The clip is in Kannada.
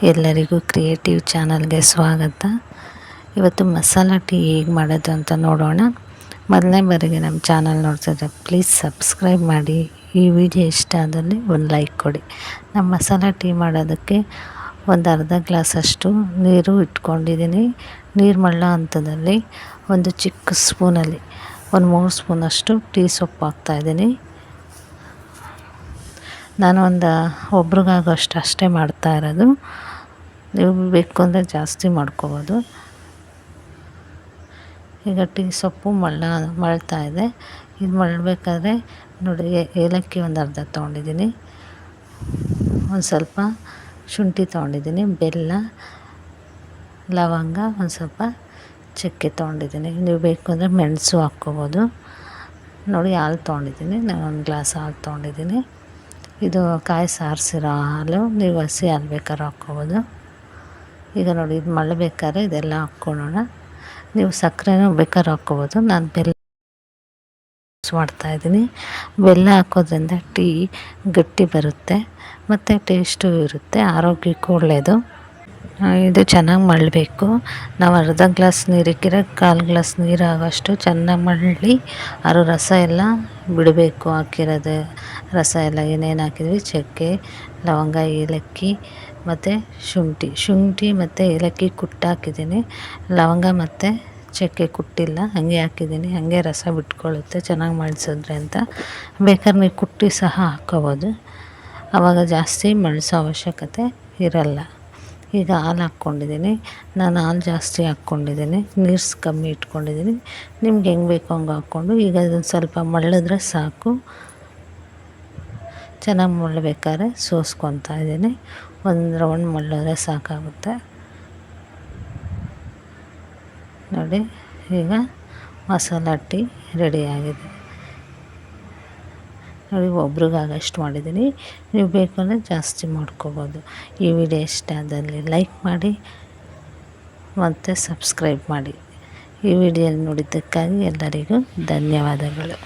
ಎಲ್ಲರಿಗೂ ಕ್ರಿಯೇಟಿವ್ ಚಾನಲ್ಗೆ ಸ್ವಾಗತ. ಇವತ್ತು ಮಸಾಲ ಟೀ ಹೇಗೆ ಮಾಡೋದು ಅಂತ ನೋಡೋಣ. ಮೊದಲನೇ ಬಾರಿಗೆ ನಮ್ಮ ಚಾನಲ್ ನೋಡ್ತಿದ್ರೆ ಪ್ಲೀಸ್ ಸಬ್ಸ್ಕ್ರೈಬ್ ಮಾಡಿ. ಈ ವಿಡಿಯೋ ಇಷ್ಟ ಆದಲ್ಲಿ ಒಂದು ಲೈಕ್ ಕೊಡಿ. ನಮ್ಮ ಮಸಾಲ ಟೀ ಮಾಡೋದಕ್ಕೆ ಒಂದು ಅರ್ಧ ಗ್ಲಾಸಷ್ಟು ನೀರು ಇಟ್ಕೊಂಡಿದ್ದೀನಿ. ನೀರು ಮಳ್ಳೋ ಹಂತದಲ್ಲಿ ಒಂದು ಚಿಕ್ಕ ಸ್ಪೂನಲ್ಲಿ ಒಂದು 3 ಸ್ಪೂನಷ್ಟು ಟೀ ಸೊಪ್ಪು ಹಾಕ್ತಾಯಿದ್ದೀನಿ. ನಾನು ಒಬ್ರಿಗಾಗೋಷ್ಟು ಅಷ್ಟೇ ಮಾಡ್ತಾ ಇರೋದು. ನೀವು ಬೇಕು ಅಂದರೆ ಜಾಸ್ತಿ ಮಾಡ್ಕೋಬೋದು. ಈಗ ಟೀ ಸೊಪ್ಪು ಮಳ್ತಾ ಇದೆ. ಇದು ಮಳ್ಳಬೇಕಾದ್ರೆ ನೋಡಿ, ಏಲಕ್ಕಿ ಒಂದು ಅರ್ಧ ತೊಗೊಂಡಿದ್ದೀನಿ, ಒಂದು ಸ್ವಲ್ಪ ಶುಂಠಿ ತೊಗೊಂಡಿದ್ದೀನಿ, ಬೆಲ್ಲ, ಲವಂಗ, ಒಂದು ಸ್ವಲ್ಪ ಚಕ್ಕೆ ತೊಗೊಂಡಿದ್ದೀನಿ. ನೀವು ಬೇಕು ಅಂದರೆ ಮೆಣಸು ಹಾಕ್ಕೋಬೋದು. ನೋಡಿ, ಹಾಲು ತೊಗೊಂಡಿದ್ದೀನಿ, ನಾನು ಒಂದು ಗ್ಲಾಸ್ ಹಾಲು ತೊಗೊಂಡಿದ್ದೀನಿ. ಇದು ಕಾಯಿ ಸಾರಿಸಿರೋ ಹಾಲು, ನೀವು ಹಸಿ ಹಾಲು ಬೇಕಾದ್ರೆ ಹಾಕ್ಕೋಬೋದು. ಈಗ ನೋಡಿ, ಇದು ಮಳ್ಳಬೇಕಾದ್ರೆ ಇದೆಲ್ಲ ಹಾಕ್ಕೊಳ್ಳೋಣ. ನೀವು ಸಕ್ಕರೆನೂ ಬೇಕಾದ್ರೆ ಹಾಕ್ಕೋಬೋದು. ನಾನು ಬೆಲ್ಲ ಮಾಡ್ತಾಯಿದ್ದೀನಿ. ಬೆಲ್ಲ ಹಾಕೋದ್ರಿಂದ ಟೀ ಗಟ್ಟಿ ಬರುತ್ತೆ ಮತ್ತು ಟೇಸ್ಟು ಇರುತ್ತೆ, ಆರೋಗ್ಯಕ್ಕೂ ಒಳ್ಳೆಯದು. ಇದು ಚೆನ್ನಾಗಿ ಮಳ್ಳಬೇಕು. ನಾವು ಅರ್ಧ ಗ್ಲಾಸ್ ನೀರಿಕ್ಕಿರೋ 1/4 ಗ್ಲಾಸ್ ನೀರು ಆಗೋಷ್ಟು ಚೆನ್ನಾಗಿ ಮಳ್ಳಿ ಅದ್ರ ರಸ ಎಲ್ಲ ಬಿಡಬೇಕು. ಹಾಕಿರೋದು ರಸ ಎಲ್ಲ ಏನೇನು ಹಾಕಿದ್ವಿ, ಚಕ್ಕೆ, ಲವಂಗ, ಏಲಕ್ಕಿ ಮತ್ತು ಶುಂಠಿ ಮತ್ತು ಏಲಕ್ಕಿ ಕುಟ್ಟಾಕಿದ್ದೀನಿ. ಲವಂಗ ಮತ್ತು ಚಕ್ಕೆ ಕುಟ್ಟಿಲ್ಲ, ಹಾಗೆ ಹಾಕಿದ್ದೀನಿ. ಹಾಗೆ ರಸ ಬಿಟ್ಕೊಳ್ಳುತ್ತೆ ಚೆನ್ನಾಗಿ ಮಳ್ಸಿದ್ರೆ ಅಂತ. ಬೇಕಾದ್ರೆ ನೀವು ಕುಟ್ಟಿ ಸಹ ಹಾಕ್ಕೋಬೋದು, ಆವಾಗ ಜಾಸ್ತಿ ಮಳ್ಸೋ ಅವಶ್ಯಕತೆ ಇರಲ್ಲ. ಈಗ ಹಾಲು ಹಾಕ್ಕೊಂಡಿದ್ದೀನಿ. ನಾನು ಹಾಲು ಜಾಸ್ತಿ ಹಾಕ್ಕೊಂಡಿದ್ದೀನಿ, ನೀರು ಕಮ್ಮಿ ಇಟ್ಕೊಂಡಿದ್ದೀನಿ. ನಿಮ್ಗೆ ಹೆಂಗೆ ಬೇಕು ಹಂಗೆ ಹಾಕ್ಕೊಂಡು ಈಗ ಅದನ್ನು ಸ್ವಲ್ಪ ಮಳ್ಳಿದ್ರೆ ಸಾಕು. ಚೆನ್ನಾಗಿ ಮಳ್ಳಬೇಕಾದ್ರೆ ಸೋಸ್ಕೊತಾ ಇದ್ದೀನಿ. ಒಂದು ರೌಂಡ್ ಮಳ್ಳಿದ್ರೆ ಸಾಕಾಗುತ್ತೆ. ನೋಡಿ, ಈಗ ಮಸಾಲ ಟೀ ರೆಡಿಯಾಗಿದೆ. ನೋಡಿ, ಒಬ್ರಿಗಾಗೋಷ್ಟು ಮಾಡಿದ್ದೀನಿ. ನೀವು ಬೇಕು ಅಂದರೆ ಜಾಸ್ತಿ ಮಾಡ್ಕೋಬೋದು. ಈ ವಿಡಿಯೋ ಇಷ್ಟ ಆದಲ್ಲಿ ಲೈಕ್ ಮಾಡಿ ಮತ್ತು ಸಬ್ಸ್ಕ್ರೈಬ್ ಮಾಡಿ. ಈ ವಿಡಿಯೋ ನೋಡಿದ್ದಕ್ಕಾಗಿ ಎಲ್ಲರಿಗೂ ಧನ್ಯವಾದಗಳು.